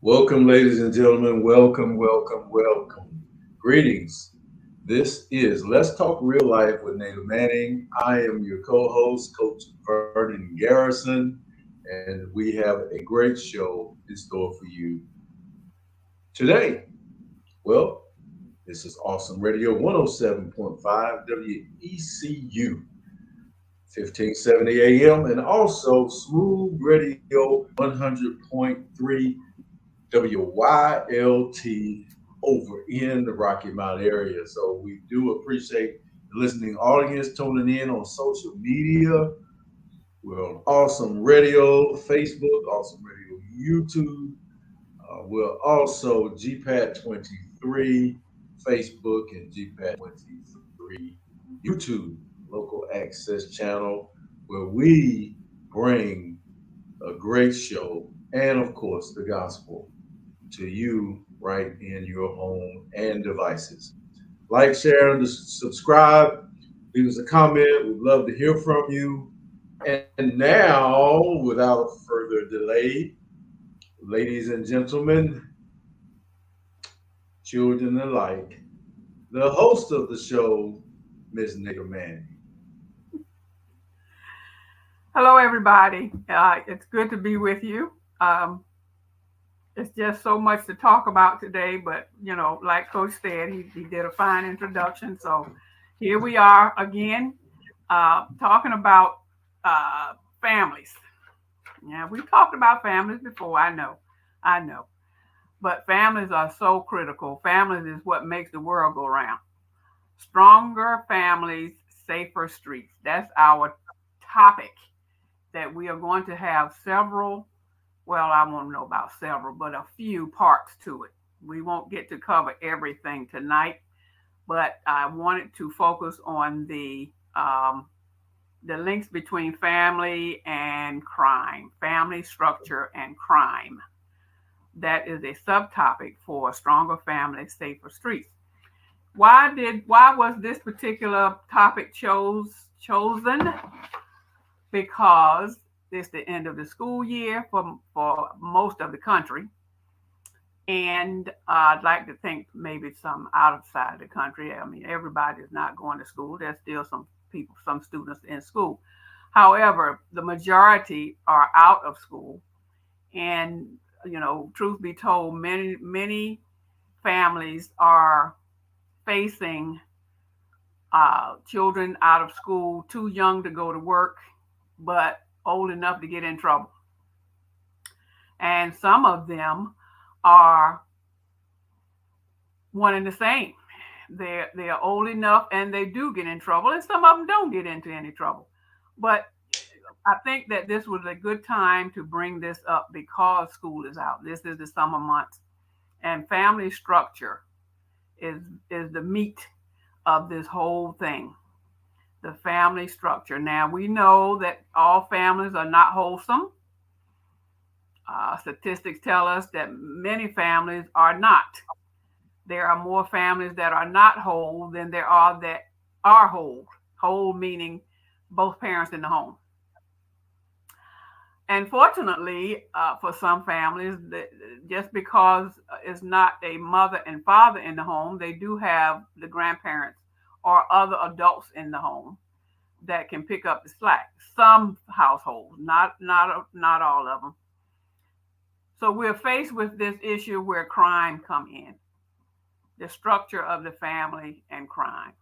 Welcome, ladies and gentlemen. Welcome, welcome, welcome. Greetings. This is Let's Talk Real Life with Native Manning. I am your co host, Coach Vernon Garrison, and we have a great show in store for you today. Well, this is Awesome Radio 107.5 WECU, 1570 AM, and also Smooth Radio 100.3 WYLT over in the Rocky Mount area. So we do appreciate the listening audience tuning in on social media. We're on Awesome Radio, Facebook, Awesome Radio, YouTube. We're also GPAT 23, Facebook, and GPAT 23, YouTube, local access channel, where we bring a great show and, of course, the gospel to you right in your home and devices. Like, share, and subscribe. Leave us a comment. We'd love to hear from you. And now, without further delay, ladies and gentlemen, children alike, the host of the show, Miss Nigga Manny. Hello, everybody. It's good to be with you. It's just so much to talk about today, but like Coach said, he did a fine introduction. So here we are again, talking about families. Yeah, we've talked about families before. I know, but families are so critical. Families is what makes the world go round. Stronger families, safer streets. That's our topic that we are going to have several, well, I won't know about several, but a few parts to it. We won't get to cover everything tonight, but I wanted to focus on the links between family and crime, family structure and crime. That is a subtopic for stronger families, safer streets. Why was this particular topic chosen? Because it's the end of the school year for most of the country. And I'd like to think maybe some outside the country. I mean, everybody is not going to school. There's still some people, some students in school. However, the majority are out of school. And, truth be told, many families are facing children out of school, too young to go to work, but old enough to get in trouble. And some of them are one and the same. They're old enough and they do get in trouble, and some of them don't get into any trouble. But I think that this was a good time to bring this up because school is out. This is the summer months, and family structure is the meat of this whole thing. The family structure. Now we know that all families are not wholesome. Statistics tell us that many families are not. There are more families that are not whole than there are that are whole. Whole meaning both parents in the home. And fortunately, for some families, just because it's not a mother and father in the home, they do have the grandparents or other adults in the home that can pick up the slack. Some households, not all of them. So we're faced with this issue where crime come in, the structure of the family and crime.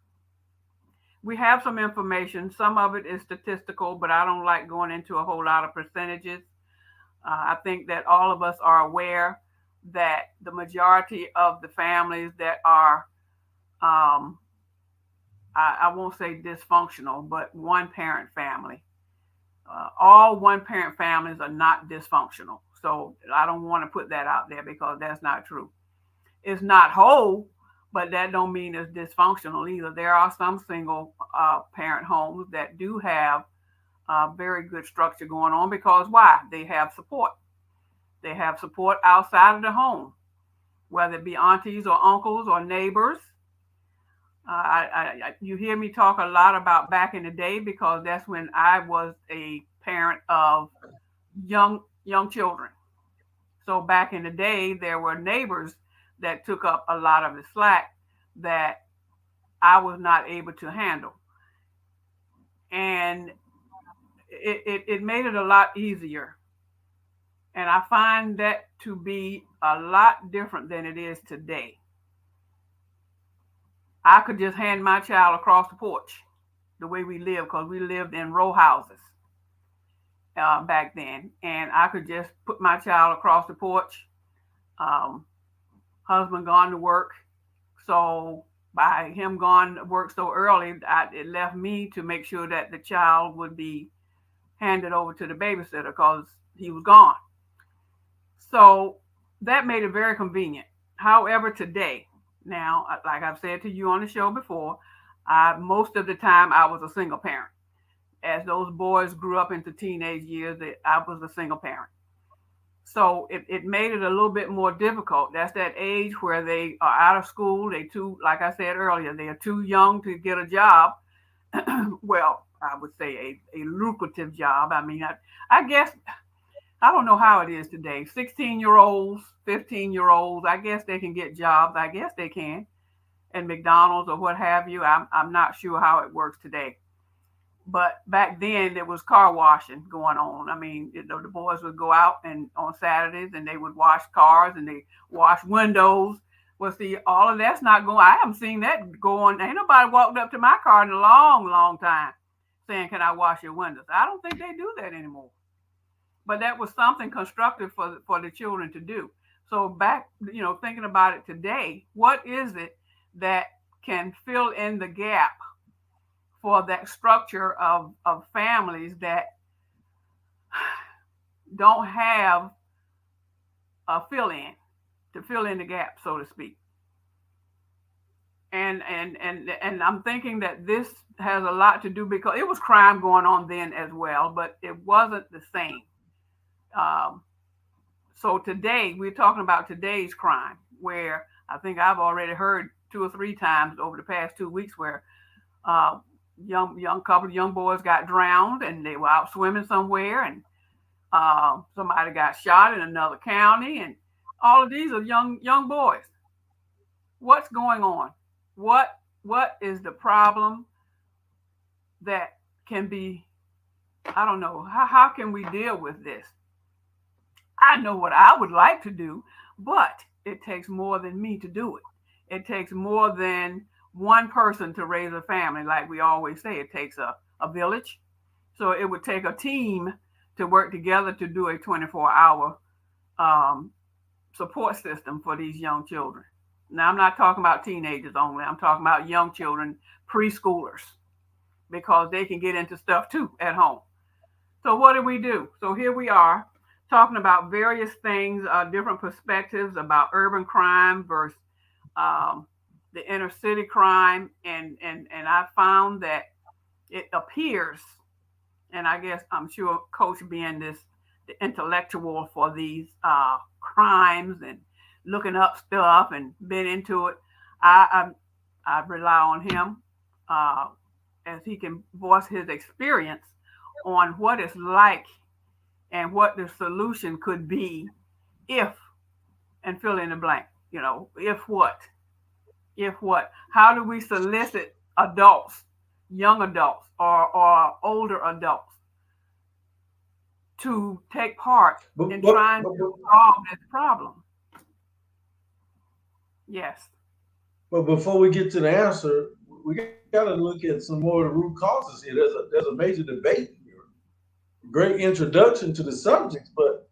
We have some information. Some of it is statistical, but I don't like going into a whole lot of percentages. I think that all of us are aware that the majority of the families that are, I won't say dysfunctional, but one parent family. All one parent families are not dysfunctional. So I don't want to put that out there because that's not true. It's not whole, but that don't mean it's dysfunctional either. There are some single parent homes that do have very good structure going on because why? They have support. They have support outside of the home, whether it be aunties or uncles or neighbors. You hear me talk a lot about back in the day because that's when I was a parent of young children. So back in the day, there were neighbors that took up a lot of the slack that I was not able to handle. And it made it a lot easier. And I find that to be a lot different than it is today. I could just hand my child across the porch the way we lived, because we lived in row houses back then. And I could just put my child across the porch. Um, Husband gone to work. So by him gone to work so early, it left me to make sure that the child would be handed over to the babysitter because he was gone. So that made it very convenient. However, today, now, like I've said to you on the show before, most of the time I was a single parent. As those boys grew up into teenage years, I was a single parent. So it made it a little bit more difficult. That's that age where they are out of school. They too, like I said earlier, they are too young to get a job. Well, I would say a lucrative job. I mean, I guess I don't know how it is today. 16-year-olds, 15-year-olds, I guess they can get jobs. I guess they can. And McDonald's or what have you. I'm not sure how it works today. But back then there was car washing going on. I mean, the boys would go out and on Saturdays and they would wash cars and they wash windows. Well, see, all of that's not going. I haven't seen that go on. Ain't nobody walked up to my car in a long, long time saying, "Can I wash your windows?" I don't think they do that anymore. But that was something constructive for the children to do. So back, thinking about it today, what is it that can fill in the gap for that structure of families that don't have a fill in to fill in the gap, so to speak. And I'm thinking that this has a lot to do because it was crime going on then as well, but it wasn't the same. Um, so today we're talking about today's crime, where I think I've already heard 2 or 3 times over the past 2 weeks where uh, young boys got drowned and they were out swimming somewhere, and somebody got shot in another county, and all of these are young boys. What's going on? What is the problem that can be? I don't know. How can we deal with this? I know what I would like to do, but it takes more than me to do it. It takes more than one person to raise a family. Like we always say, it takes a village. So it would take a team to work together to do a 24-hour um, support system for these young children. Now, I'm not talking about teenagers only. I'm talking about young children, preschoolers, because they can get into stuff too at home. So what do we do? So here we are talking about various things, different perspectives about urban crime versus um, the inner city crime, and I found that it appears, and I guess I'm sure Coach being the intellectual for these crimes and looking up stuff and been into it, I I rely on him uh, as he can voice his experience on what it's like and what the solution could be if, and fill in the blank, if what? If what? How do we solicit adults, young adults, or older adults to take part But, in but, trying but, to solve this problem? Yes. but before we get to the answer, we got to look at some more of the root causes here. There's a major debate here. Great introduction to the subjects, but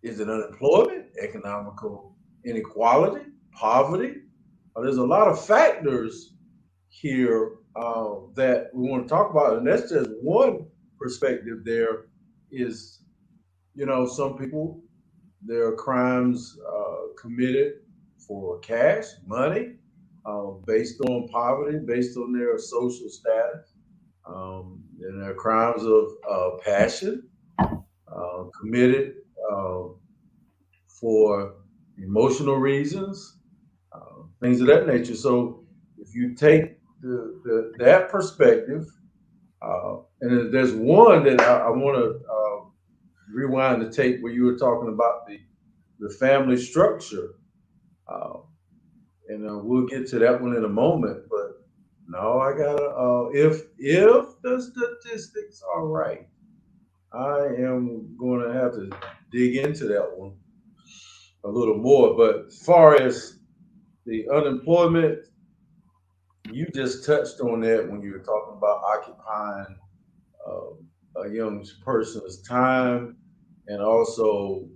is it unemployment, economical inequality, poverty? There's a lot of factors here that we want to talk about, and that's just one perspective. There is, some people, there are crimes committed for cash, money, based on poverty, based on their social status. And there are crimes of passion committed uh, for emotional reasons, things of that nature. So if you take that perspective, and there's one that I want to rewind the tape where you were talking about the family structure. Uh, and we'll get to that one in a moment. But no, I gotta. If the statistics are right, I am going to have to dig into that one a little more. But as far as the unemployment, you just touched on that when you were talking about occupying a young person's time, and also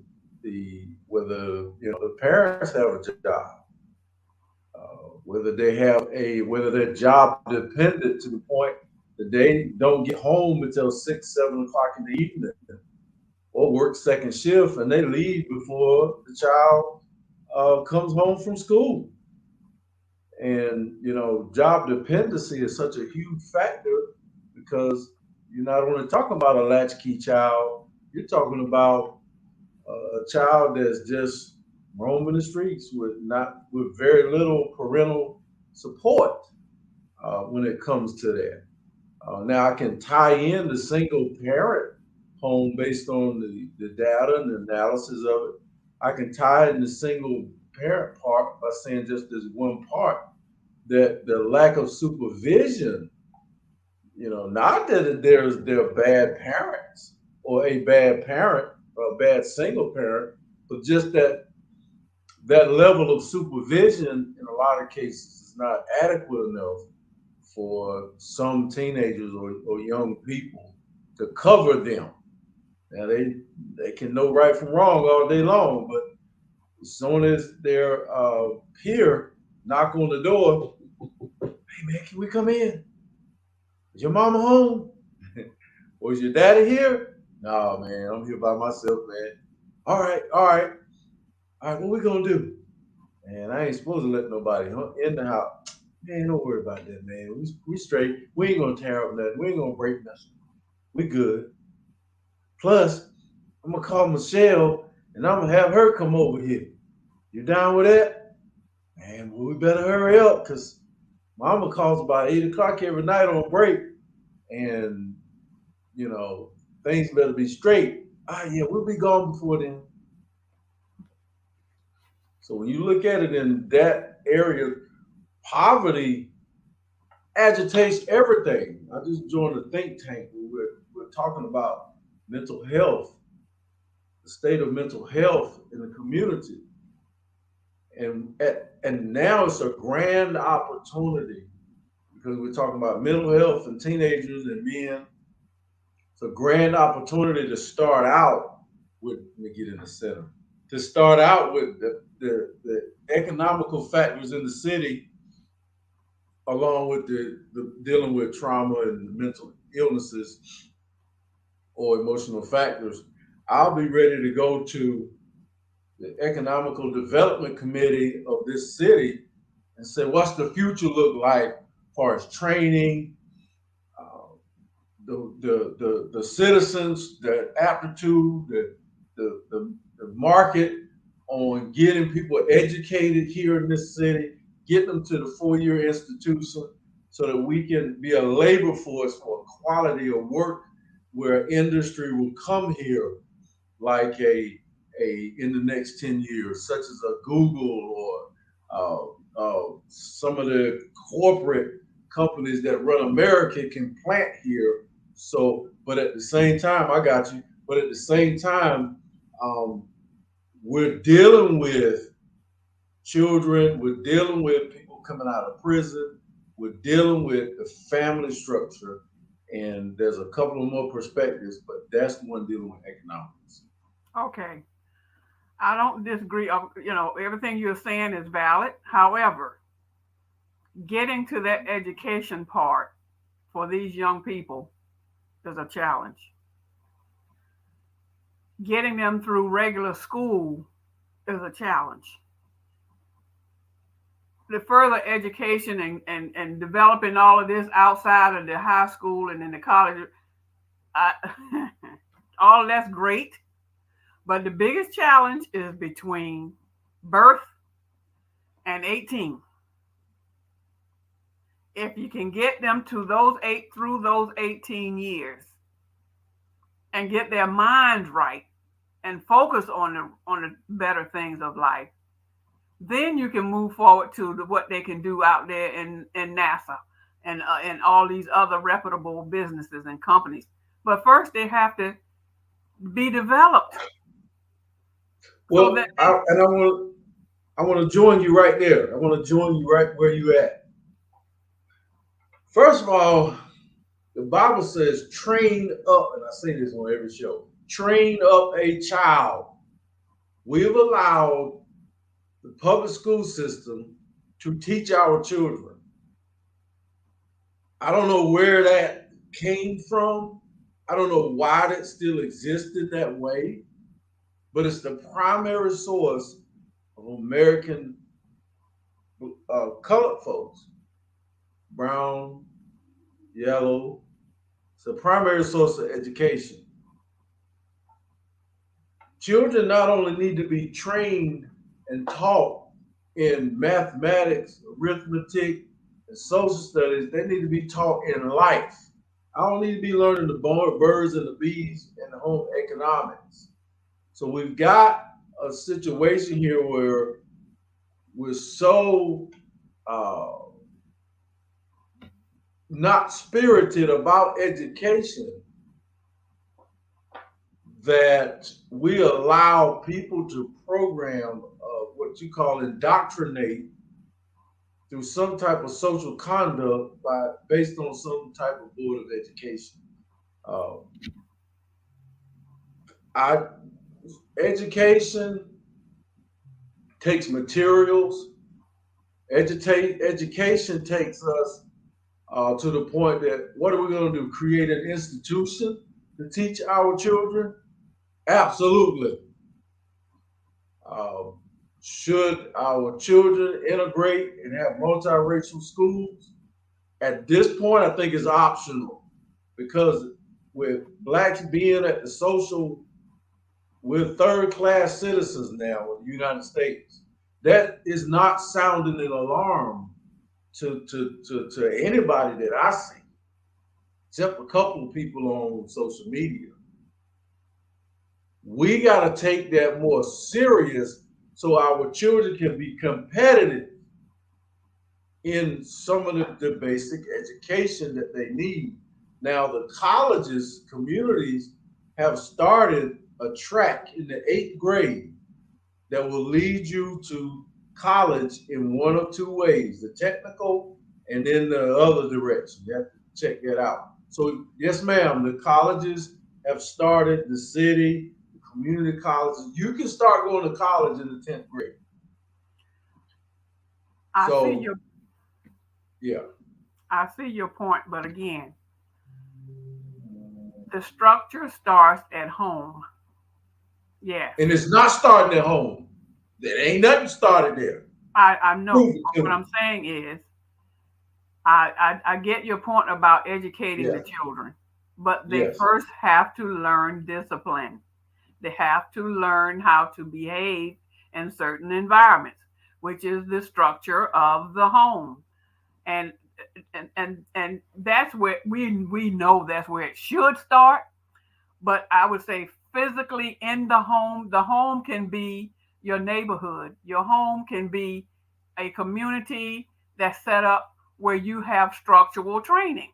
the whether the parents have a job, whether they're job dependent to the point that they don't get home until 6, 7 o'clock in the evening, or work second shift and they leave before the child comes home from school. And job dependency is such a huge factor because you're not only talking about a latchkey child, you're talking about a child that's just roaming the streets with very little parental support when it comes to that. Now I can tie in the single parent home based on the data and the analysis of it. I can tie in the single parent part by saying just this one part that the lack of supervision, not that they're bad parents or a bad parent or a bad single parent, but just that level of supervision in a lot of cases is not adequate enough for some teenagers or young people to cover them. Now they can know right from wrong all day long, but as soon as their peer knock on the door, hey man, can we come in? Is your mama home? Or is your daddy here? No man, I'm here by myself, man. All right, all right, all right. What we gonna do? Man, I ain't supposed to let nobody in the house. Man, don't worry about that, man. We straight. We ain't gonna tear up nothing. We ain't gonna break nothing. We good. Plus, I'm gonna call Michelle and I'm gonna have her come over here. You down with that? Man, well, we better hurry up because Mama calls about 8 o'clock every night on break, and you know things better be straight. Ah, yeah, we'll be gone before then. So when you look at it in that area, poverty agitates everything. I just joined a think tank where we're talking about mental health, the state of mental health in the community, and now it's a grand opportunity because we're talking about mental health and teenagers and men. It's a grand opportunity to start out with. Let me get in the center. To start out with the economical factors in the city, along with the dealing with trauma and mental illnesses or emotional factors. I'll be ready to go to the economical development committee of this city and say, what's the future look like as far as training, uh, the citizens, the aptitude, the market on getting people educated here in this city, get them to the 4-year institution so that we can be a labor force for quality of work where industry will come here like a in the next 10 years, such as a Google or some of the corporate companies that run America can plant here. So, but at the same time, I got you. But at the same time, um, we're dealing with children. We're dealing with people coming out of prison. We're dealing with the family structure. And there's a couple of more perspectives, but that's the one dealing with economics. Okay. I don't disagree. Everything you're saying is valid. However, getting to that education part for these young people is a challenge. Getting them through regular school is a challenge. The further education and developing all of this outside of the high school and in the college, I, all of that's great. But the biggest challenge is between birth and 18. If you can get them to through those 18 years and get their minds right, and focus on the better things of life, then you can move forward to what they can do out there in NASA and all these other reputable businesses and companies. But first, they have to be developed so that Well, I want to join you right there. I want to join you right where you at. First of all, the Bible says, train up, and I say this on every show, train up a child. We've allowed the public school system to teach our children. I don't know where that came from. I don't know why that still existed that way, but it's the primary source of American colored folks, brown, yellow. It's the primary source of education. Children not only need to be trained and taught in mathematics, arithmetic, and social studies, they need to be taught in life. I don't need to be learning the birds and the bees and the home economics. So we've got a situation here where we're so uh, not spirited about education that we allow people to program what you call indoctrinate through some type of social conduct based on some type of board of education. Uh, I education takes materials. Education takes us to the point that what are we going to do? Create an institution to teach our children? Absolutely. Uh, should our children integrate and have multiracial schools? At this point, I think it's optional because with blacks being at the social, we're third class citizens now in the United States. That is not sounding an alarm to anybody that I see, except a couple of people on social media. We got to take that more serious so our children can be competitive in some of the basic education that they need. Now, the colleges, communities have started a track in the 8th grade that will lead you to college in one of two ways, the technical and then the other direction. You have to check that out. So, yes, ma'am, the colleges have started, the city, the community colleges. You can start going to college in the 10th grade. I see So, your yeah. I see your point, but again, the structure starts at home. Yes, And it's not starting at home. There ain't nothing started there. I Prove know. it to What me. I'm saying is, I get your point about educating the Yeah. children, but they Yes. first have to learn discipline. They have to learn how to behave in certain environments, which is the structure of the home. And and that's where we know that's where it should start. But I would say physically in the home can be your neighborhood. Your home can be a community that's set up where you have structural training.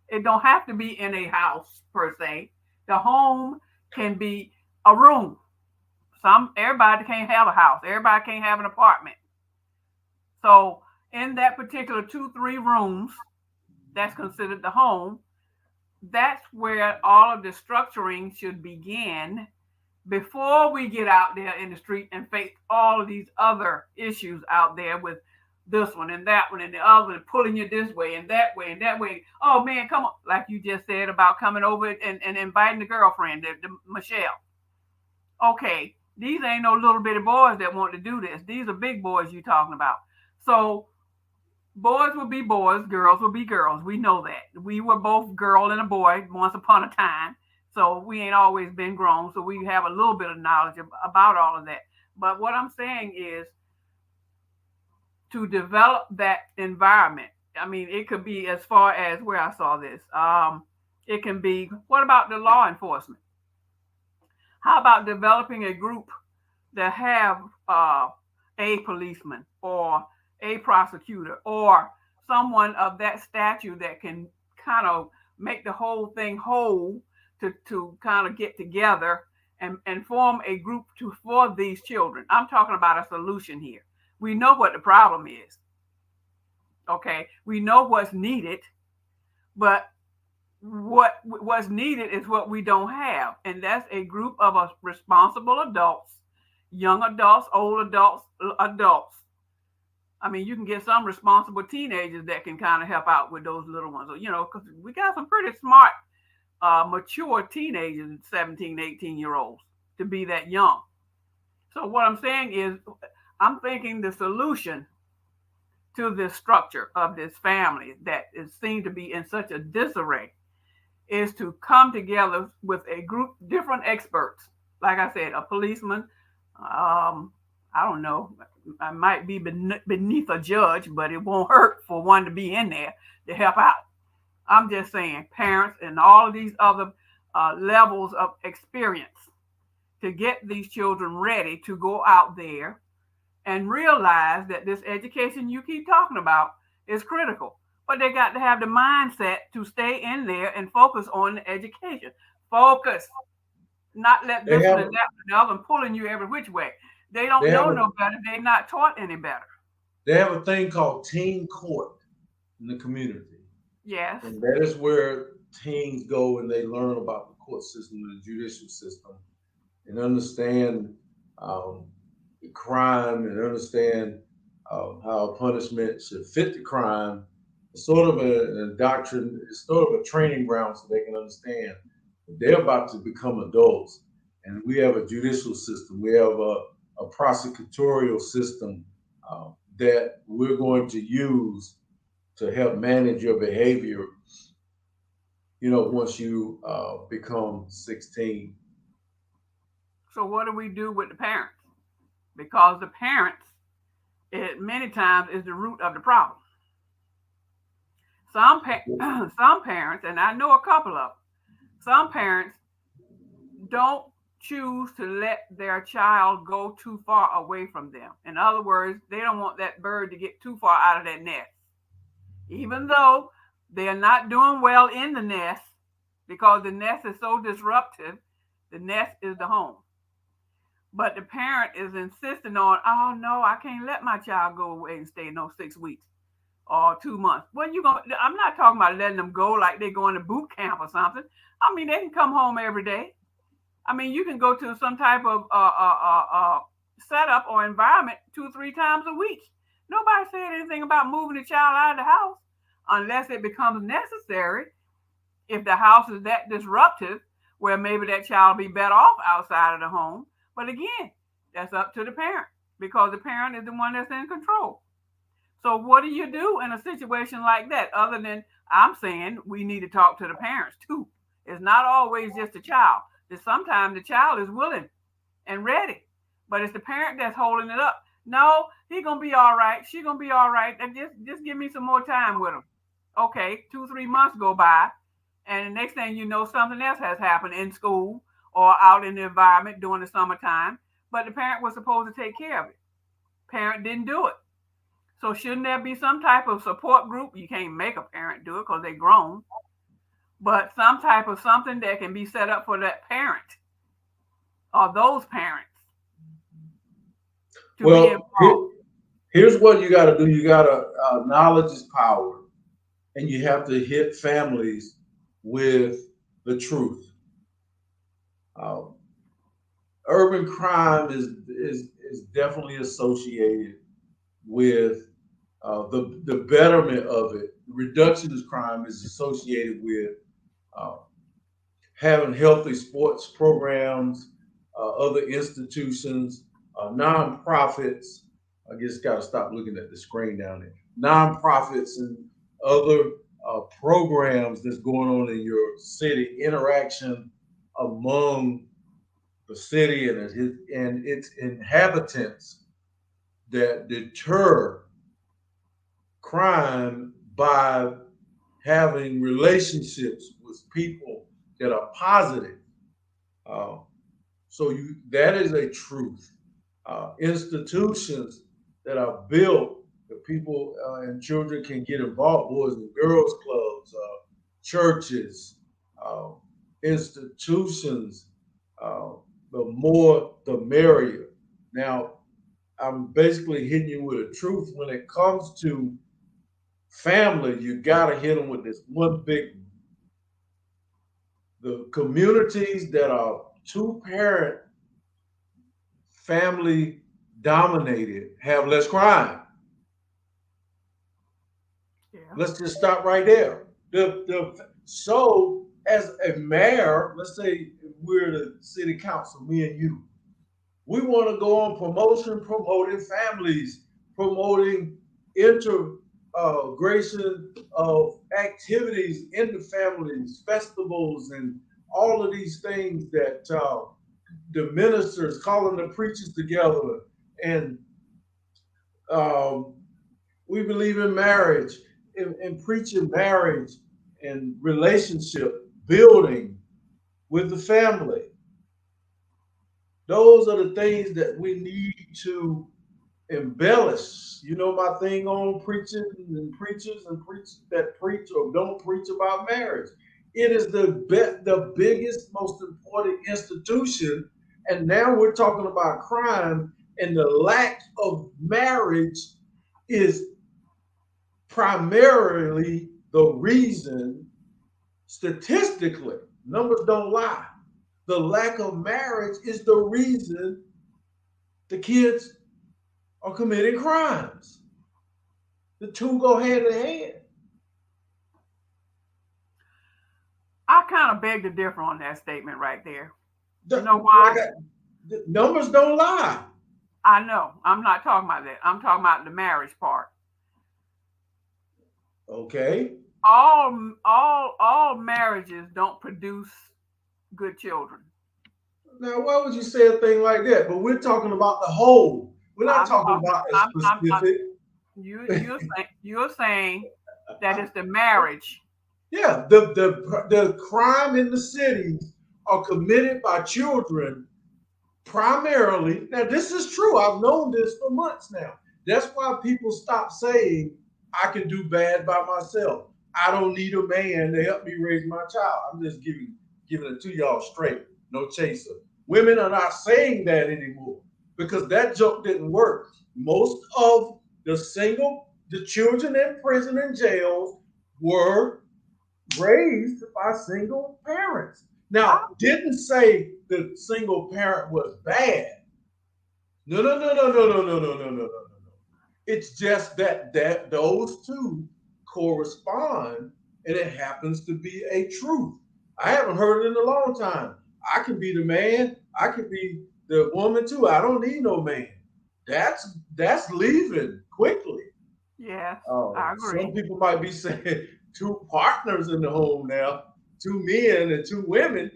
It don't have to be in a house per se. The home can be a room. Everybody can't have a house. Everybody can't have an apartment. So in that particular 2, 3 rooms, that's considered the home. That's where all of the structuring should begin before we get out there in the street and face all of these other issues out there with this one and that one and the other one, pulling you this way and that way and that way. Oh man, come on. Like you just said about coming over and inviting the girlfriend, the Michelle. Okay, these ain't no little bitty boys that want to do this. These are big boys you talking about. So boys will be boys, girls will be girls. We know that. We were both girl and a boy once upon a time. So we ain't always been grown. So we have a little bit of knowledge about all of that. But what I'm saying is to develop that environment. I mean, it could be as far as where I saw this. It can be, what about the law enforcement? How about developing a group that have a policeman or a prosecutor or someone of that stature that can kind of make the whole thing whole to kind of get together and form a group for these children. I'm talking about a solution here. We know what the problem is. Okay. We know what's needed, but what's needed is what we don't have, and that's a group of responsible adults, young adults, old adults. I mean, you can get some responsible teenagers that can kind of help out with those little ones, because we got some pretty smart, mature teenagers, 17, 18-year olds, to be that young. So what I'm saying is, I'm thinking the solution to this structure of this family that is seen to be in such a disarray is to come together with a group, different experts. Like I said, a policeman, I don't know, I might be beneath a judge, but it won't hurt for one to be in there to help out. I'm just saying, parents and all of these other levels of experience to get these children ready to go out there and realize that this education you keep talking about is critical. But they got to have the mindset to stay in there and focus on the education. Focus, not let They this one have and that and the other pulling you every which way. They they don't have know a no better. They're not taught any better. they have a thing called teen court in the community, Yes. and that is where teens go and they learn about the court system and the judicial system and understand um, crime and understand how punishment should fit the crime. It's sort of a doctrine, it's sort of a training ground so they can understand that they're about to become adults. And we have a judicial system, we have a prosecutorial system that we're going to use to help manage your behavior, once you become 16. So what do we do with the parents? Because the parents, it many times is the root of the problem. Some parents, and I know a couple of them, some parents don't choose to let their child go too far away from them. In other words, they don't want that bird to get too far out of that nest. Even though they are not doing well in the nest because the nest is so disruptive, the nest is the home. But the parent is insisting on, oh no, I can't let my child go away and stay no 6 weeks or 2 months. Well, you going I'm not talking about letting them go like they're going to boot camp or something. I mean, they can come home every day. I mean, you can go to some type of setup or environment 2 or 3 times a week. Nobody said anything about moving the child out of the house unless it becomes necessary. If the house is that disruptive, where maybe that child will be better off outside of the home. But again, that's up to the parent because the parent is the one that's in control. So what do you do in a situation like that? Other than I'm saying we need to talk to the parents too. It's not always just the child. Sometimes the child is willing and ready, but it's the parent that's holding it up. No, he gonna be all right. She gonna be all right. And just give me some more time with him. Okay, 2 or 3 months go by, and the next thing you know, something else has happened in school or out in the environment during the summertime. But the parent was supposed to take care of it. Parent didn't do it. So shouldn't there be some type of support group? You can't make a parent do it because they're grown, but some type of something that can be set up for that parent or those parents to be Well, involved. here's what you got to do. You got to knowledge is power, and you have to hit families with the truth. Um, Urban crime is definitely associated with the betterment of it. Reductionist crime is associated with uh, having healthy sports programs, other institutions, nonprofits. I just got to stop looking at the screen down there. Nonprofits and other programs that's going on in your city, interaction among the city and its inhabitants that deter crime by having relationships with people that are positive. Uh, So that is a truth. Institutions that are built that people and children can get involved, boys and girls clubs, churches, uh, institutions, uh, the more the merrier. Now, I'm basically hitting you with a truth when it comes to family. You got to hit them with this one big one. The communities that are two parent family dominated have less crime. Yeah. Let's just stop right there. So as a mayor, let's say we're the city council, me and you, we want to go on promotion, promoting families, promoting integration of activities into families, festivals, and all of these things that the ministers calling the preachers together. And um, we believe in marriage and preaching marriage and relationship building with the family. Those are the things that we need to embellish. You know my thing on preaching and preachers and preachers that preach or don't preach about marriage. It is the biggest, most important institution, and now we're talking about crime, and the lack of marriage is primarily the reason. Statistically, numbers don't lie. The lack of marriage is the reason the kids are committing crimes. The two go hand in hand. I kind of beg to differ on that statement right there. You know Like why? the numbers don't lie. I know. I'm not talking about that. I'm talking about the marriage part. Okay. All marriages don't produce good children. Now, why would you say a thing like that? But we're talking about the whole. We're not I'm talking talking. about a I'm specific. you're saying that it's the marriage. Yeah, the crime in the cities are committed by children primarily. Now, this is true. I've known this for months now. That's why people stop saying, I can do bad by myself. I don't need a man to help me raise my child. I'm just giving it to y'all straight, no chaser. Women are not saying that anymore because that joke didn't work. Most of the children in prison and jails were raised by single parents. I, Now, didn't say the single parent was bad. No, no, no, no, no, no, no, no, no, no, no, no. It's just that those two correspond, and it happens to be a truth. I haven't heard it in a long time. I can be the man. I can be the woman too. I don't need no man. That's leaving quickly. yes, I Some agree. people might be saying two partners in the home now, two men and two women.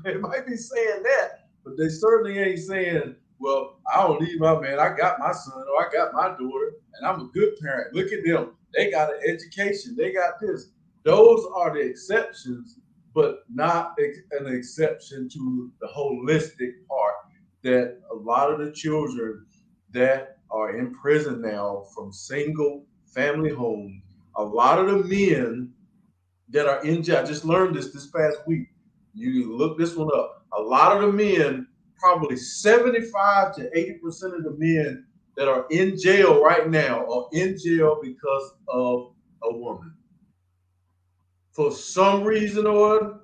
They might be saying that, but they certainly ain't saying, well, I don't need my man. I got my son or I got my daughter and I'm a good parent. Look at them. They got an education. They got this. Those are the exceptions, but not an exception to the holistic part that a lot of the children that are in prison now from single family homes, a lot of the men that are in jail, I just learned this past week. You look this one up. A lot of the men, probably 75 to 80% of the men that are in jail right now are in jail because of a woman. For some reason or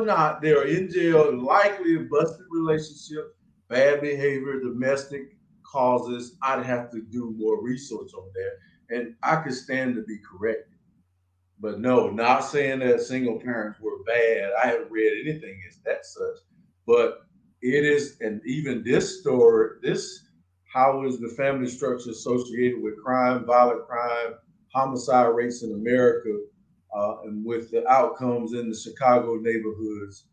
not, they are in jail, likely a busted relationship, bad behavior, domestic causes. I'd have to do more research on that. And I could stand to be corrected. But no, not saying that single parents were bad. I haven't read anything as that such. But it is, and even this story, this how is the family structure associated with crime, violent crime, homicide rates in America, and with the outcomes in the Chicago neighborhoods.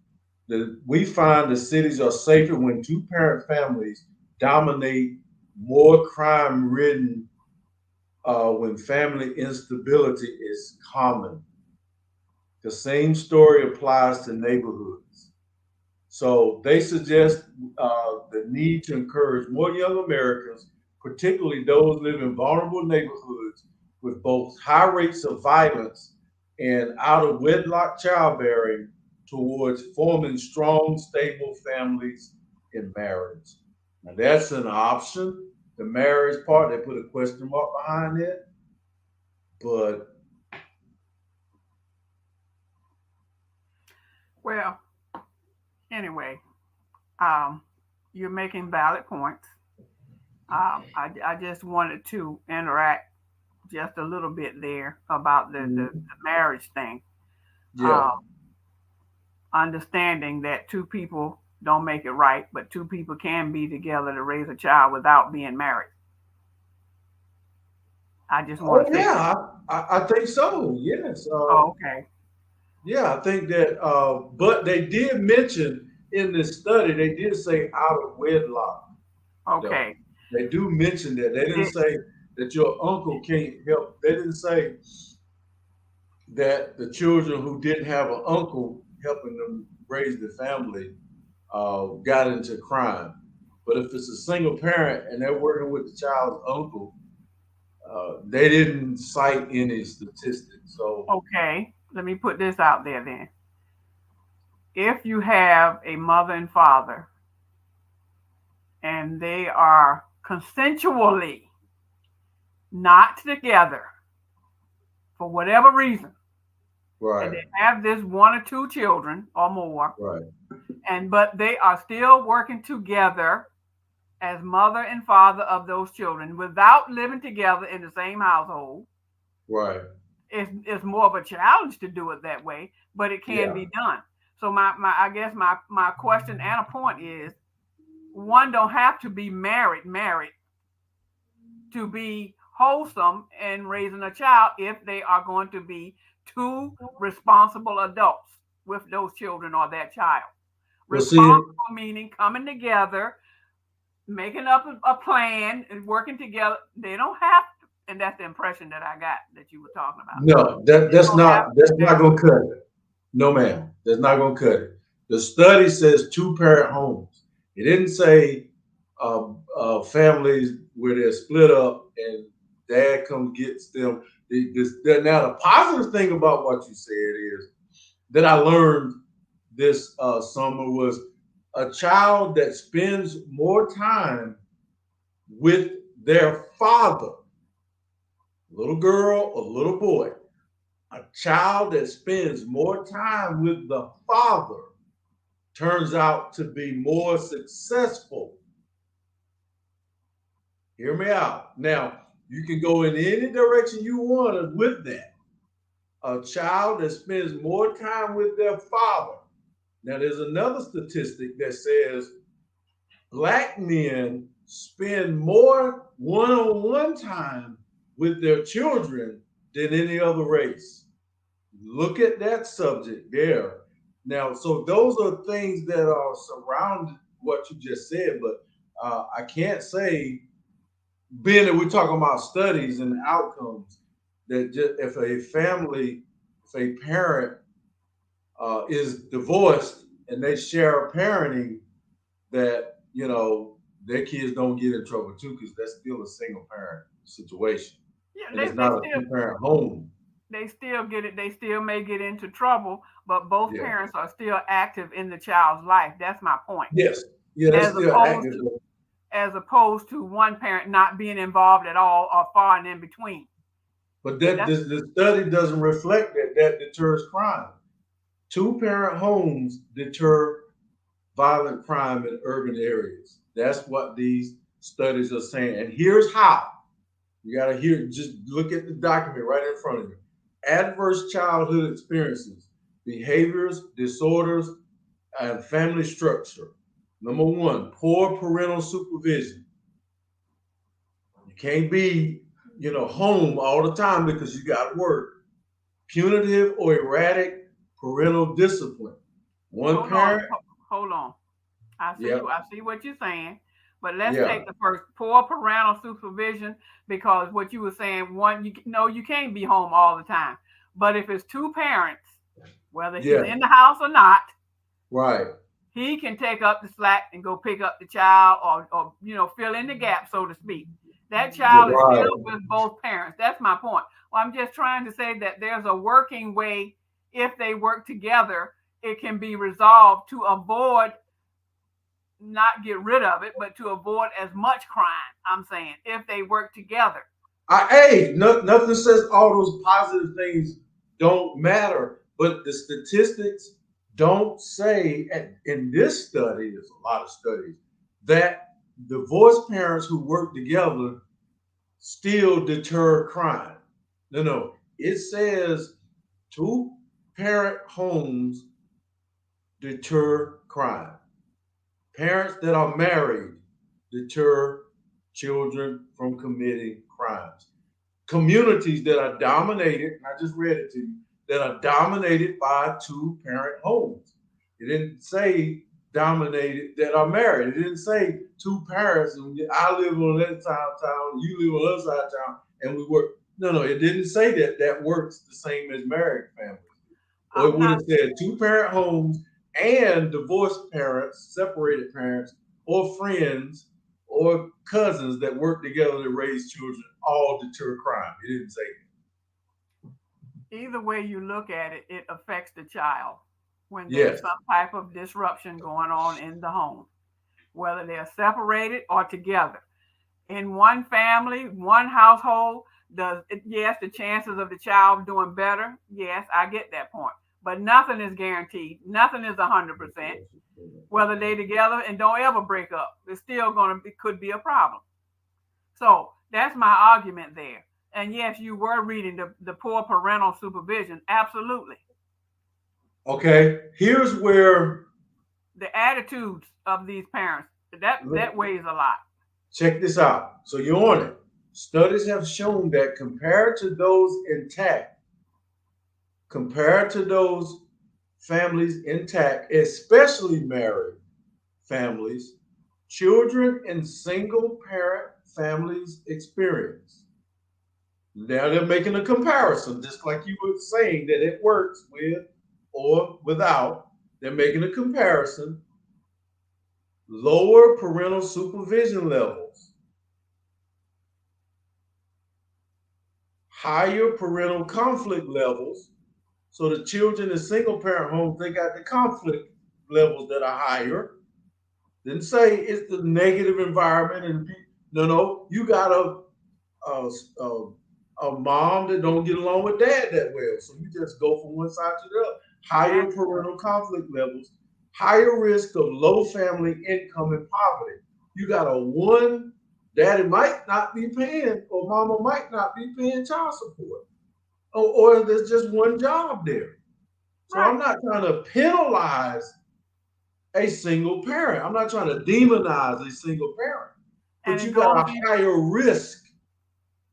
We find the cities are safer when two parent families dominate more crime ridden when family instability is common. The same story applies to neighborhoods. So they suggest the need to encourage more young Americans, particularly those living in vulnerable neighborhoods with both high rates of violence and out of wedlock childbearing, towards forming strong, stable families in marriage. Now, that's an option. The marriage part, they put a question mark behind it. But Well, anyway, um, you're making valid points. I just wanted to interact just a little bit there about the marriage thing. yeah, Um, Understanding that two people don't make it right, but two people can be together to raise a child without being married. I just oh want to say that. yeah, I think so. Yes, Oh, okay. yeah, I think that. But they did mention in this study, they did say out of wedlock. Though Okay. they do mention that they didn't Did, say that your uncle can't help. They didn't say that the children who didn't have an uncle helping them raise the family got into crime. But if it's a single parent and they're working with the child's uncle, they didn't cite any statistics. So okay. Let me put this out there then. If you have a mother and father and they are consensually not together for whatever reason, and right, they have this one or two children or more, right, and but they are still working together as mother and father of those children without living together in the same household. right, It's more of a challenge to do it that way, but it can yeah. be done. So my I guess my question and a point is one don't have to be married to be wholesome in raising a child if they are going to be two responsible adults with those children or that child. Well, see, Responsible meaning coming together, making up a plan and working together. They don't have to, and that's the impression that I got that you were talking about. no, They don't have to that's be not married. gonna cut it. No, ma'am, that's not gonna cut it. The study says two parent homes. It didn't say families where they're split up and dad comes gets them. Now, the positive thing about what you said is that I learned this summer was a child that spends more time with their father, little girl or little boy, a child that spends more time with the father turns out to be more successful. Hear me out. Now, you can go in any direction you want with that. A child that spends more time with their father. Now, there's another statistic that says black men spend more one on one time with their children than any other race. Look at that subject there. Now, so those are things that are surrounding what you just said, but I can't say, being that we're talking about studies and outcomes, that just, if a family, if a parent is divorced and they share parenting, that their kids don't get in trouble too, because that's still a single parent situation, Yeah, and it's not a two parent home. they still get it. They still may get into trouble, but both Yeah. parents are still active in the child's life. That's my point. Yes. Yeah, that's As still opposed active. to as opposed to one parent not being involved at all or far and in between. But that That's the study doesn't reflect that deters crime. Two parent homes deter violent crime in urban areas. That's what these studies are saying. And here's how. You got to hear, just look at the document right in front of you. Adverse childhood experiences, behaviors, disorders, and family structure. Number one, poor parental supervision. You can't be, home all the time because you got to work. Punitive or erratic parental discipline. One hold on, parent, hold on. I see yeah, you. I see what you're saying. But let's yeah, take the first poor parental supervision because what you were saying, one, you no, you can't be home all the time. But if it's two parents, whether he's yeah, in the house or not, right. he can take up the slack and go pick up the child, or fill in the gap, so to speak. That child is still Right. with both parents. That's my point. Well, I'm just trying to say that there's a working way. If they work together, it can be resolved to avoid, not get rid of it, but to avoid as much crime. I'm saying if they work together. Hey, nothing says all those positive things don't matter, but the statistics don't say, in this study, there's a lot of studies, that divorced parents who work together still deter crime. No, no. It says two parent homes deter crime. Parents that are married deter children from committing crimes. Communities that are dominated, and I just read it to you, that are dominated by two parent homes. It didn't say dominated that are married. It didn't say two parents and I live on that side of town, you live on the other side of town, and we work. No, no, it didn't say that that works the same as married families. Or it I'm would not have said two parent homes and divorced parents, separated parents, or friends or cousins that work together to raise children all deter crime. It didn't say Either way you look at it, it affects the child when there's yes. some type of disruption going on in the home, whether they're separated or together. In one family, one household, yes, the chances of the child doing better, yes, I get that point. But nothing is guaranteed. Nothing is 100%. Whether they together and don't ever break up, it's still could be a problem. So that's my argument there. And yes, you were reading the poor parental supervision. Absolutely. Okay, here's where The attitudes of these parents, that weighs a lot. check this out. So you're on it. Studies have shown that compared to those intact, compared to those families intact, especially married families, children in single parent families experience. Now they're making a comparison, just like you were saying that it works with or without. They're making a comparison. Lower parental supervision levels, higher parental conflict levels. So the children in single parent homes, they got the conflict levels that are higher. Didn't say it's the negative environment and no, no, you got a, a, a mom that don't get along with dad that well. So you just go from one side to the other. Higher That's true. parental conflict levels, higher risk of low family income and poverty. You got a one, daddy might not be paying, or mama might not be paying child support, or there's just one job there. So I'm Right. not trying to penalize a single parent. I'm not trying to demonize a single parent, And but it you got goes a higher risk.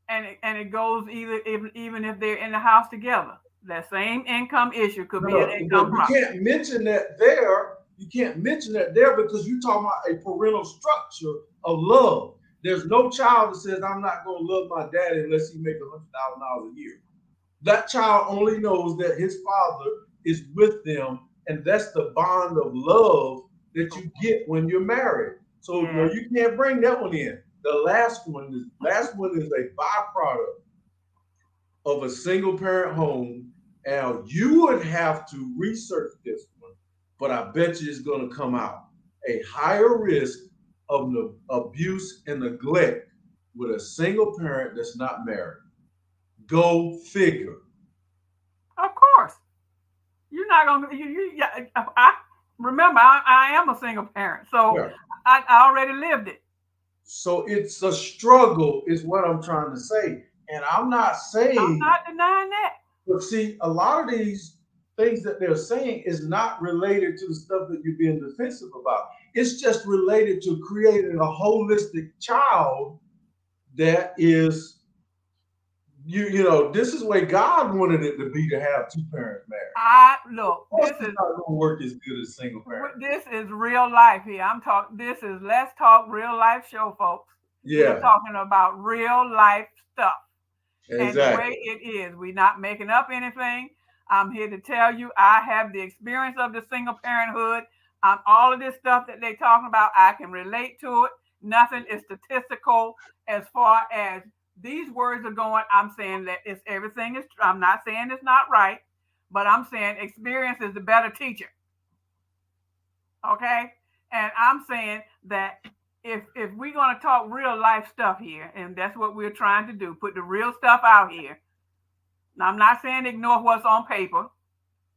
and it goes either even if they're in the house together. That same income issue could be an No, income but you problem. can't mention that there. You can't mention that there because you're talking about a parental structure of love. There's no child that says, I'm not going to love my daddy unless he makes $100,000 a year. That child only knows that his father is with them, and that's the bond of love that you get when you're married. So no, Yes. you can't bring that one in. The last one is a byproduct of a single parent home. Now you would have to research this one, but I bet you it's going to come out a higher risk of abuse and neglect with a single parent that's not married. Go figure. Of course. You're not gonna. Yeah, I remember. I am a single parent, so Yeah. I already lived it. So it's a struggle, is what I'm trying to say. And I'm not I'm saying, not denying that. but see, a lot of these things that they're saying is not related to the stuff that you're being defensive about. It's just related to creating a holistic child that is, this is where God wanted it to be, to have two parents married. I look. Of course, it's not going to work as good as single parent. This is real life here. I'm talking. This is Let's Talk Real Life show, folks. We're Yeah, talking about real life stuff and the way exactly. it is. We're not making up anything. I'm here to tell you I have the experience of the single parenthood. All of this stuff that they're talking about, I can relate to it. Nothing is statistical as far as these words are going. I'm saying that it's everything is. I'm not saying it's not right, but I'm saying experience is the better teacher. Okay, and I'm saying that if we're gonna talk real life stuff here, and that's what we're trying to do, put the real stuff out here. Now, I'm not saying ignore what's on paper,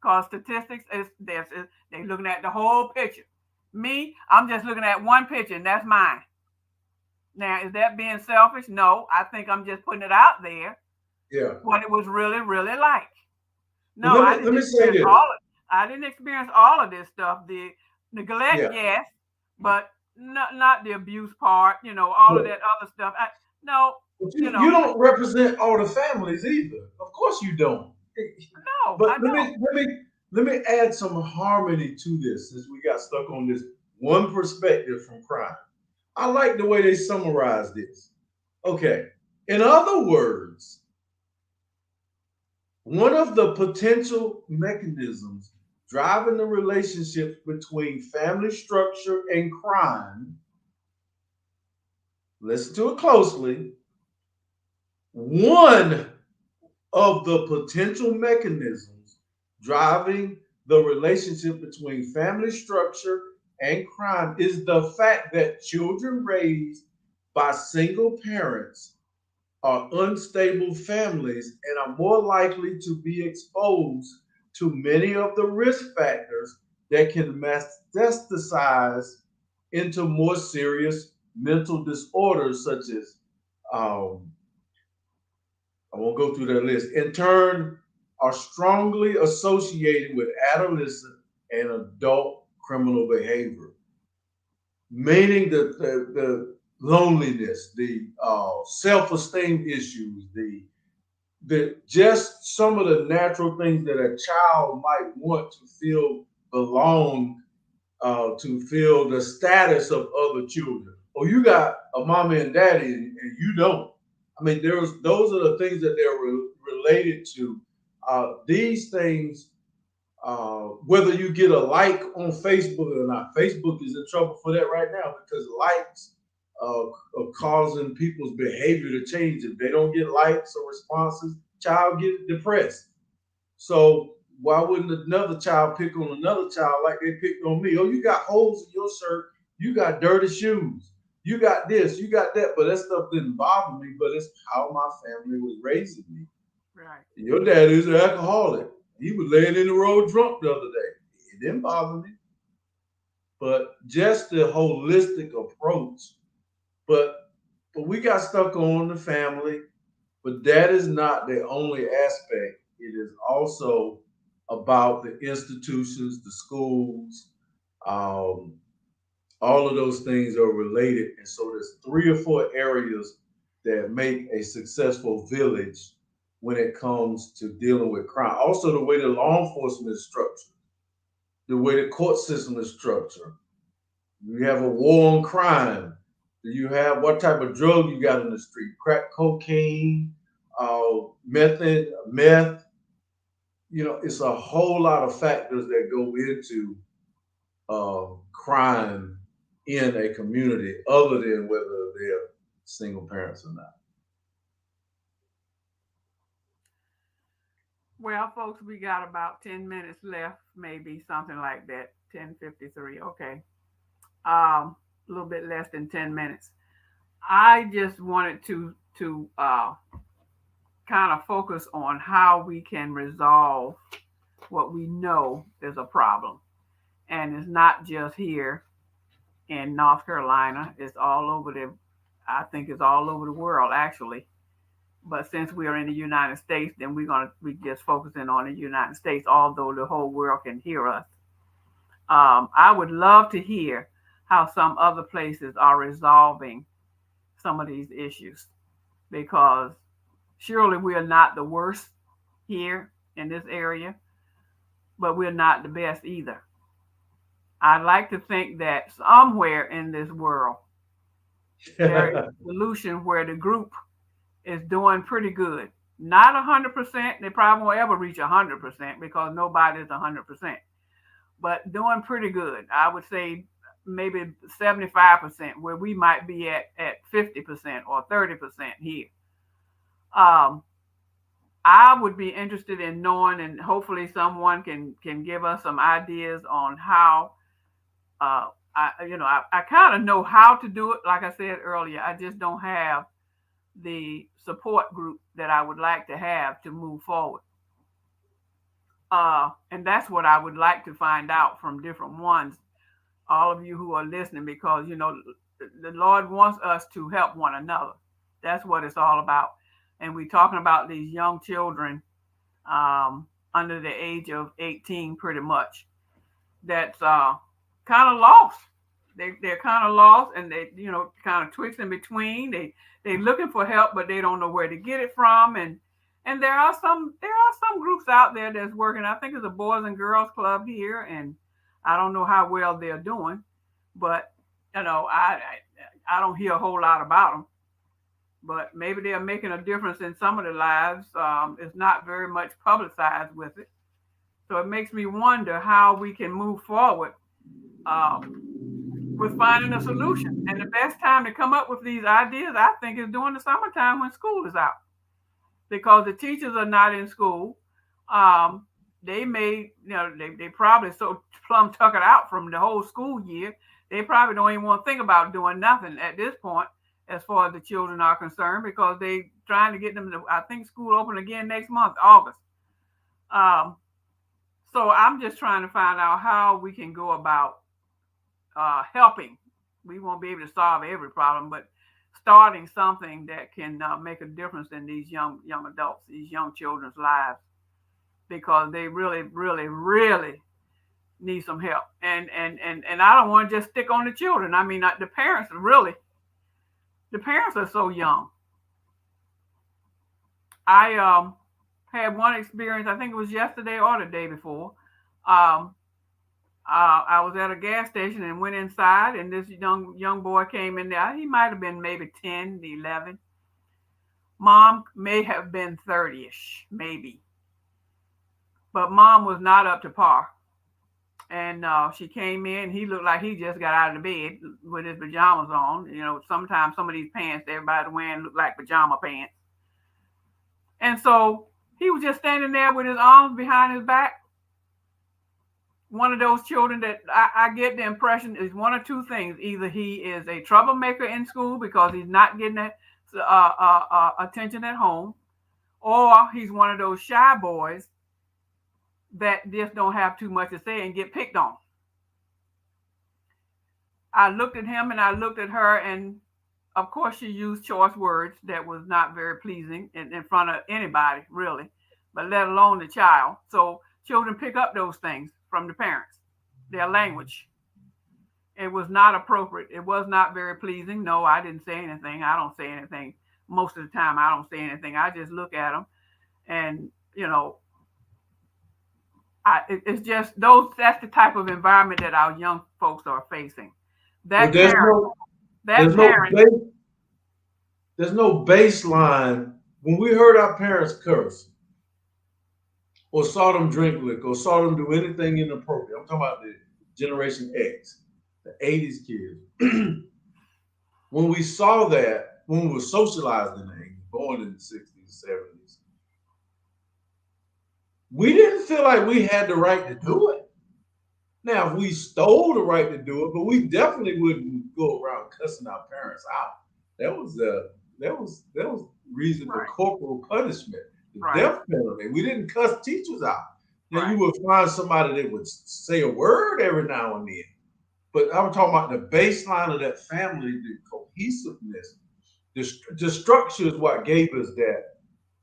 because statistics is this. They're looking at the whole picture. Me, I'm just looking at one picture, and that's mine. Now, is that being selfish? No, I think I'm just putting it out there. Yeah. What it was really, really like. But No, let I me let didn't me say experience this. all of. I didn't experience all of this stuff. The neglect, Yeah. yes, but not the abuse part. All of But that other stuff. No, But you you know, don't represent all the families either. Of course you don't. no, But I don't. let me add some harmony to this since we got stuck on this one perspective from crime. I like the way they summarize this. Okay. In other words, one of the potential mechanisms driving the relationships between family structure and crime, listen to it closely, one of the potential mechanisms driving the relationship between family structure and crime is the fact that children raised by single parents are unstable families and are more likely to be exposed to many of the risk factors that can metastasize into more serious mental disorders such as um, I won't go through that list, in turn are strongly associated with adolescent and adult criminal behavior, meaning the loneliness, the self-esteem issues, the just some of the natural things that a child might want to feel belong, to feel the status of other children. Or you got a mama and daddy and you don't. I mean, those are the things that they're related to. These things, whether you get a like on Facebook or not, Facebook is in trouble for that right now because likes are causing people's behavior to change. If they don't get likes or responses, child get depressed. So why wouldn't another child pick on another child like they picked on me? Oh, you got holes in your shirt. You got dirty shoes. You got this. You got that. But that stuff didn't bother me. But it's how my family was raising me. Right. Your dad is an alcoholic. He was laying in the road drunk the other day. It didn't bother me. But just the holistic approach. But but we got stuck on the family. But that is not the only aspect. It is also about the institutions, the schools, um, all of those things are related. And so there's three or four areas that make a successful village when it comes to dealing with crime. Also, the way the law enforcement is structured, the way the court system is structured. You have a war on crime. Do you have what type of drug you got in the street? Crack cocaine, meth. It's a whole lot of factors that go into crime in a community, other than whether they're single parents or not. Well, folks, we got about 10 minutes left, maybe something like that. 10:53. Okay. A little bit less than 10 minutes. I just wanted to kind of focus on how we can resolve what we know is a problem, and it's not just here in North Carolina. It's all over the. I think it's all over the world actually. But since we are in the United States, then we just focusing on the United States, although the whole world can hear us. I would love to hear how some other places are resolving some of these issues because surely we are not the worst here in this area, but we're not the best either. I'd like to think that somewhere in this world there is a solution where the group is doing pretty good. Not 100%. They probably won't ever reach 100% because nobody's 100%. but doing pretty good. I would say maybe 75%, where we might be at 50% or 30% here. Um, I would be interested in knowing, and hopefully someone can give us some ideas on how. I kind of know how to do it. Like I said earlier, I just don't have the support group that I would like to have to move forward. And that's what I would like to find out from different ones, all of you who are listening, because the Lord wants us to help one another. That's what it's all about. And we're talking about these young children under the age of 18, pretty much. That's kind of lost. They're kind of lost, and they kind of twist in between. They're looking for help, but they don't know where to get it from. And there are some groups out there that's working. I think there's a Boys and Girls Club here, and I don't know how well they're doing, but I don't hear a whole lot about them. But maybe they're making a difference in some of the lives. It's not very much publicized with it, so it makes me wonder how we can move forward with finding a solution. And the best time to come up with these ideas, I think, is during the summertime when school is out, because the teachers are not in school. Um, they may, they probably so plumb tuck it out from the whole school year. They probably don't even want to think about doing nothing at this point, as far as the children are concerned, because they trying to get them to. I think school open again next month, August. Um, so I'm just trying to find out how we can go about helping. We won't be able to solve every problem, but starting something that can make a difference in these young adults, these young children's lives, because they really, really, really need some help. And I don't want to just stick on the children. I mean, the parents really, the parents are so young. I had one experience. I think it was yesterday or the day before. Um, I was at a gas station and went inside, and this young boy came in there. He might have been maybe 10, 11. Mom may have been 30ish, maybe, but mom was not up to par. And she came in. He looked like he just got out of the bed with his pajamas on. Sometimes some of these pants everybody's wearing look like pajama pants. And so he was just standing there with his arms behind his back. One of those children that I get the impression is one or two things. Either he is a troublemaker in school because he's not getting that attention at home, or he's one of those shy boys that just don't have too much to say and get picked on. I looked at him and I looked at her, and of course she used choice words that was not very pleasing in front of anybody, really, but let alone the child. So children pick up those things from the parents, their language. It was not appropriate. It was not very pleasing. No, I didn't say anything. I don't say anything. Most of the time, I don't say anything. I just look at them, and it's just those. That's the type of environment that our young folks are facing. Well, That parent, that there's no parent, there's no baseline. When we heard our parents curse or saw them drink liquor or saw them do anything inappropriate, I'm talking about the Generation X, the 80s kids. When we saw that, when we were socialized in the 80s, born in the 60s, 70s, we didn't feel like we had the right to do it. Now, we stole the right to do it, but we definitely wouldn't go around cussing our parents out. That was reason for right, corporal punishment, the right, death penalty. We didn't cuss teachers out. Now you right. would find somebody that would say a word every now and then, but I'm talking about the baseline of that family, the cohesiveness, the structure is what gave us that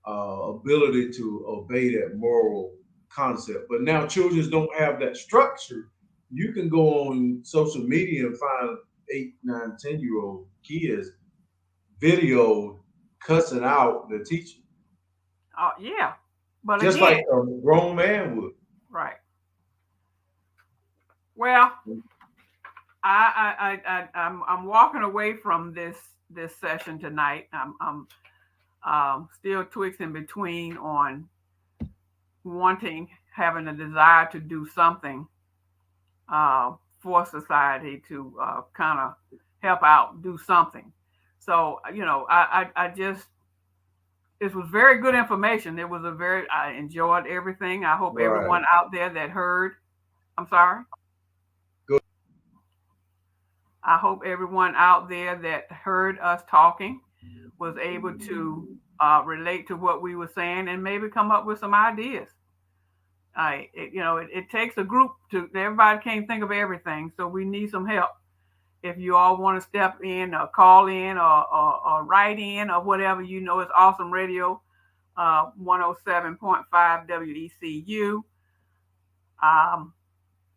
ability to obey that moral concept. But now children don't have that structure. You can go on social media and find 8, 9, 10 year old kids video cussing out the teacher, Yeah, but just like again, a grown man would. right. Well, I'm walking away from this session tonight. I'm still twixt between on wanting, having a desire to do something for society to kind of help out, do something. So, I just, it was very good information. I enjoyed everything. I hope Right. everyone out there that heard, I'm sorry, Good. I hope everyone out there that heard us talking was able to relate to what we were saying and maybe come up with some ideas. It takes a group to, everybody can't think of everything, so we need some help. If you all want to step in or call in or write in or whatever, it's Awesome Radio, 107.5 WECU. Um,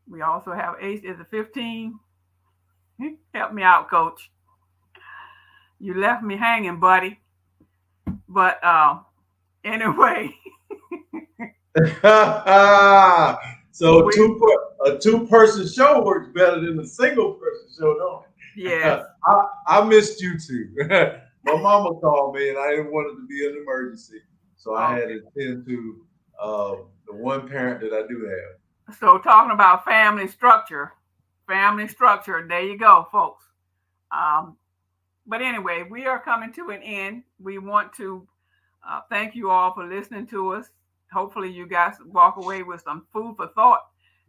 we also have Ace, is it 15? Help me out, coach. You left me hanging, buddy. But anyway, So we, a two-person show works better than a single-person show, don't yes, it? I missed you two. My mama called me, and I didn't want it to be an emergency, so I had okay. to tend to the one parent that I do have. So talking about family structure, there you go, folks. Um, but anyway, we are coming to an end. We want to thank you all for listening to us. Hopefully, you guys walk away with some food for thought.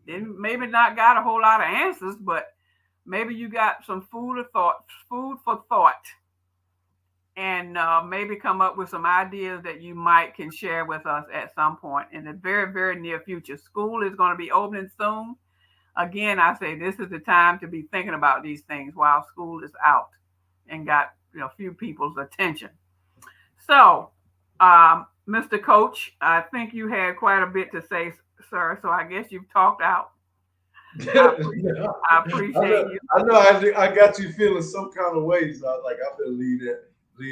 Then maybe not got a whole lot of answers, but maybe you got some food for thought, and maybe come up with some ideas that you might can share with us at some point in the very, very near future. School is going to be opening soon. Again, I say this is the time to be thinking about these things while school is out and got few people's attention. So, Mr. Coach, I think you had quite a bit to say, sir. So I guess you've talked out. I, appre- I appreciate you. I know. I got you feeling some kind of way, so I was like, I better leave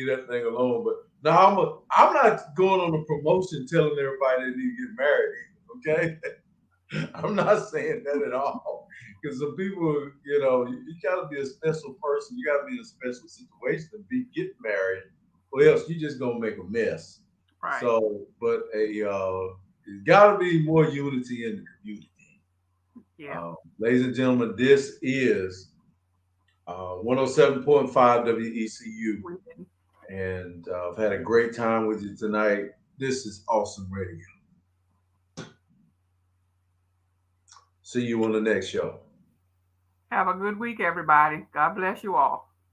that thing alone. But no, I'm not going on a promotion telling everybody they need to get married. Okay, I'm not saying that at all. Because some people, you got to be a special person. You got to be in a special situation to be get married, or else you just gonna make a mess. Right. So, but it's got to be more unity in the community. Yeah. Ladies and gentlemen, this is 107.5 WECU, We didn't. and I've had a great time with you tonight. This is awesome radio. See you on the next show. Have a good week, everybody. God bless you all.